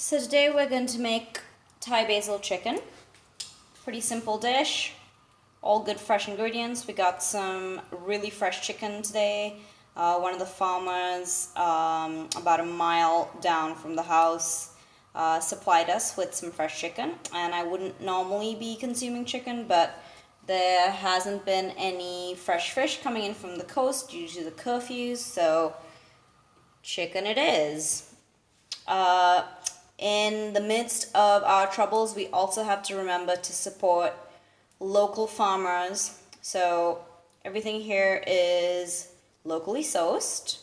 So today we're going to make Thai basil chicken. Pretty simple dish, all good fresh ingredients. We got some really fresh chicken today. One of the farmers about a mile down from the house supplied us with some fresh chicken, and I wouldn't normally be consuming chicken, but there hasn't been any fresh fish coming in from the coast due to the curfews, so chicken it is. In the midst of our troubles, we also have to remember to support local farmers. So everything here is locally sourced.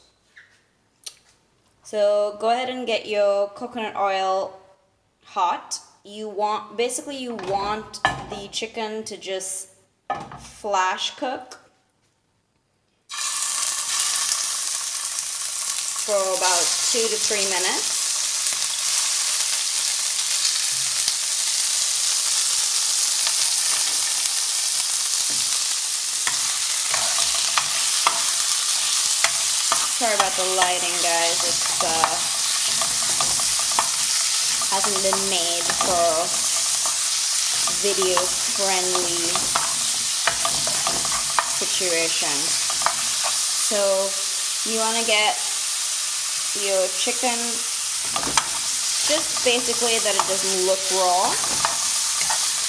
So go ahead and get your coconut oil hot. You want the chicken to just flash cook for about 2 to 3 minutes. Sorry about the lighting, guys. It hasn't been made for video-friendly situation. So you want to get your chicken just basically that it doesn't look raw.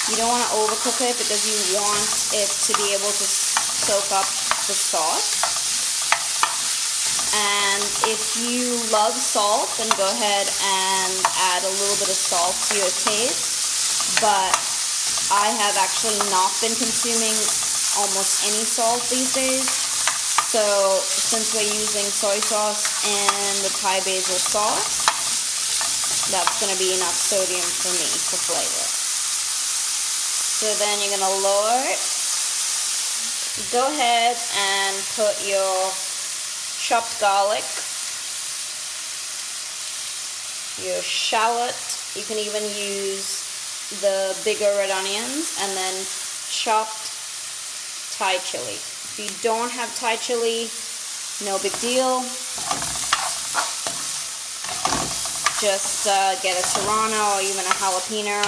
You don't want to overcook it because you want it to be able to soak up the sauce. And if you love salt, then go ahead and add a little bit of salt to your taste. But I have actually not been consuming almost any salt these days. So since we're using soy sauce and the Thai basil sauce, that's going to be enough sodium for me for flavor. So then you're going to lower it. Go ahead and put your chopped garlic, your shallot, you can even use the bigger red onions, and then chopped Thai chili. If you don't have Thai chili, no big deal. Just get a serrano or even a jalapeno.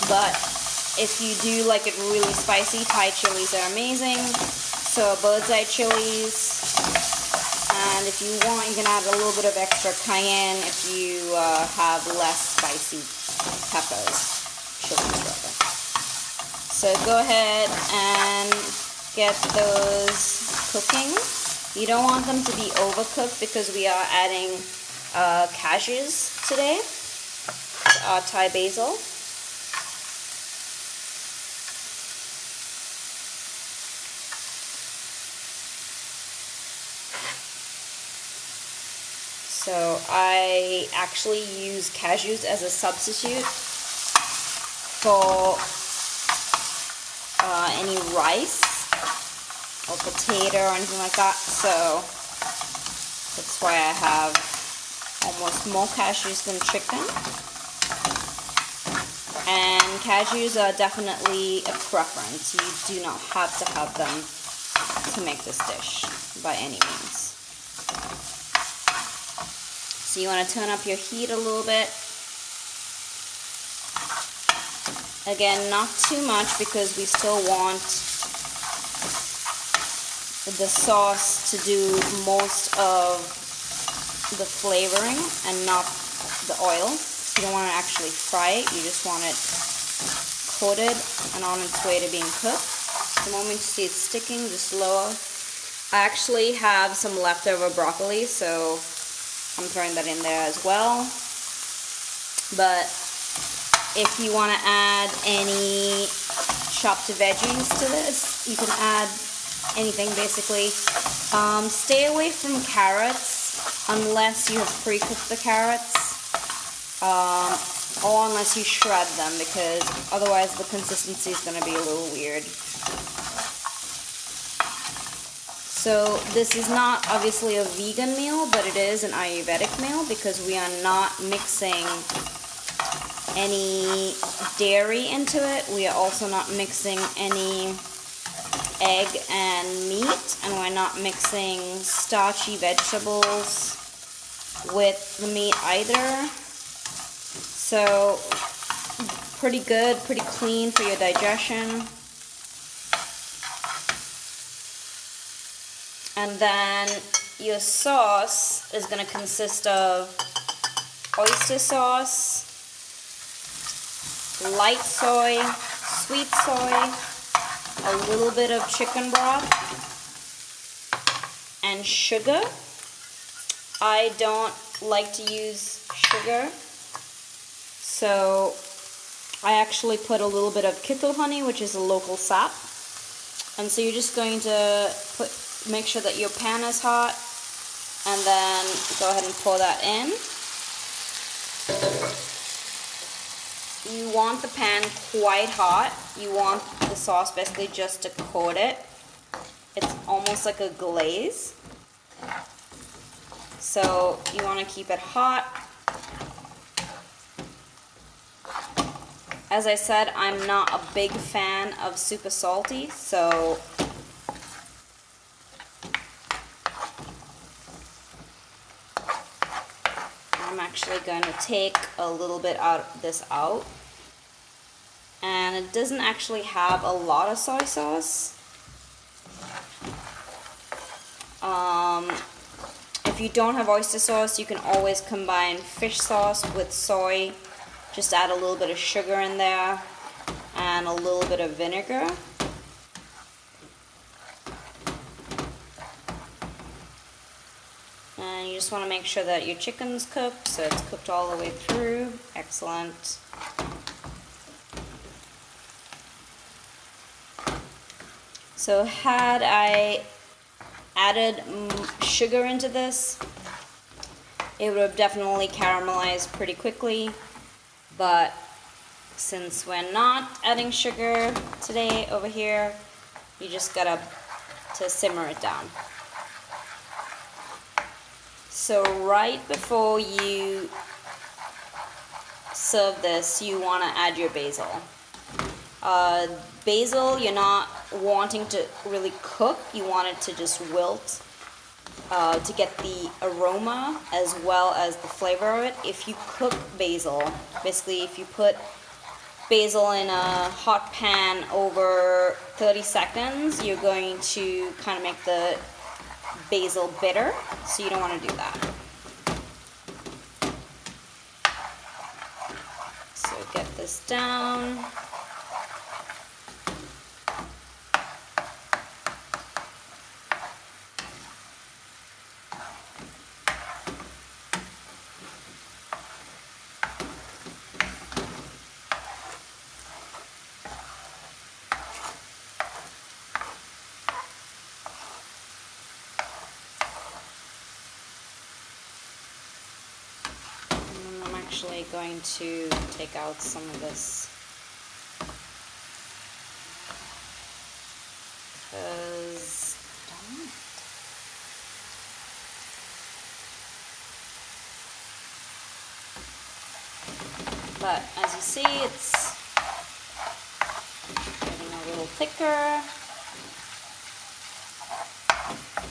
But if you do like it really spicy, Thai chilies are amazing. So bird's eye chilies. And if you want, you can add a little bit of extra cayenne if you have less spicy peppers. Chilies rather. So go ahead and get those cooking. You don't want them to be overcooked because we are adding cashews today to our Thai basil. So I actually use cashews as a substitute for any rice or potato or anything like that. So that's why I have almost more cashews than chicken. And cashews are definitely a preference. You do not have to have them to make this dish by any means. So you want to turn up your heat a little bit. Again, not too much because we still want the sauce to do most of the flavoring and not the oil. So you don't want to actually fry it, you just want it coated and on its way to being cooked. The moment you see it sticking, just lower. I actually have some leftover broccoli, so I'm throwing that in there as well. But if you want to add any chopped veggies to this, you can add anything basically. Stay away from carrots unless you have pre-cooked the carrots, or unless you shred them, because otherwise the consistency is going to be a little weird. So this is not obviously a vegan meal, but it is an Ayurvedic meal because we are not mixing any dairy into it. We are also not mixing any egg and meat, and we're not mixing starchy vegetables with the meat either. So pretty good, pretty clean for your digestion. And then your sauce is going to consist of oyster sauce, light soy, sweet soy, a little bit of chicken broth, and sugar. I don't like to use sugar, so I actually put a little bit of kettle honey, which is a local sap. And so you're just going to make sure that your pan is hot, and then go ahead and pour that in. You want the pan quite hot. You want the sauce basically just to coat it. It's almost like a glaze. So you want to keep it hot. As I said, I'm not a big fan of super salty, so I'm actually going to take a little bit of this out. And it doesn't actually have a lot of soy sauce. If you don't have oyster sauce, you can always combine fish sauce with soy. Just add a little bit of sugar in there and a little bit of vinegar. And you just want to make sure that your chicken's cooked, so it's cooked all the way through. Excellent. So had I added sugar into this, it would have definitely caramelized pretty quickly. But since we're not adding sugar today over here, you just gotta simmer it down. So right before you serve this, you want to add your basil. Basil, you're not wanting to really cook. You want it to just wilt to get the aroma as well as the flavor of it. If you cook basil, basically if you put basil in a hot pan over 30 seconds, you're going to kind of make the basil bitter, so you don't want to do that. So get this down. Actually going to take out some of this because I don't want it. But as you see, it's getting a little thicker.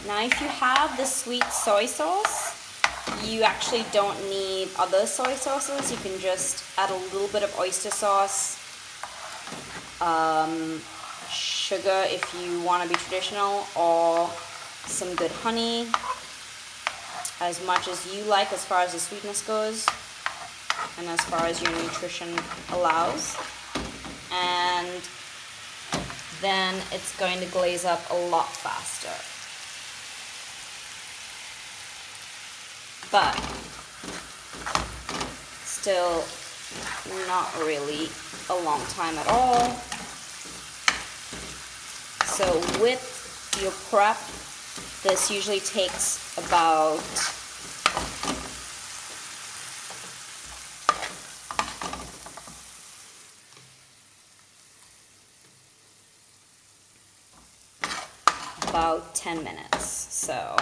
Now if you have the sweet soy sauce, you actually don't need other soy sauces. You can just add a little bit of oyster sauce, sugar if you want to be traditional, or some good honey, as much as you like as far as the sweetness goes and as far as your nutrition allows. And then it's going to glaze up a lot faster. But still not really a long time at all. So with your prep, this usually takes about about 10 minutes. So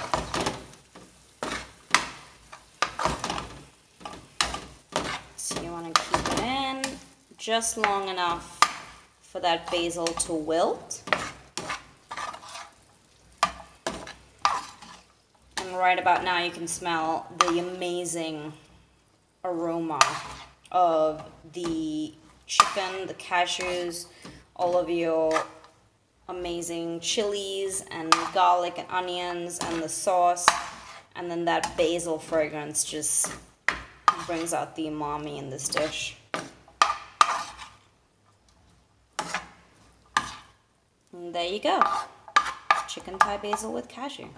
you want to keep it in just long enough for that basil to wilt. And right about now you can smell the amazing aroma of the chicken, the cashews, all of your amazing chilies and garlic and onions and the sauce, and then that basil fragrance just brings out the umami in this dish. And there you go. Chicken Thai basil with cashew.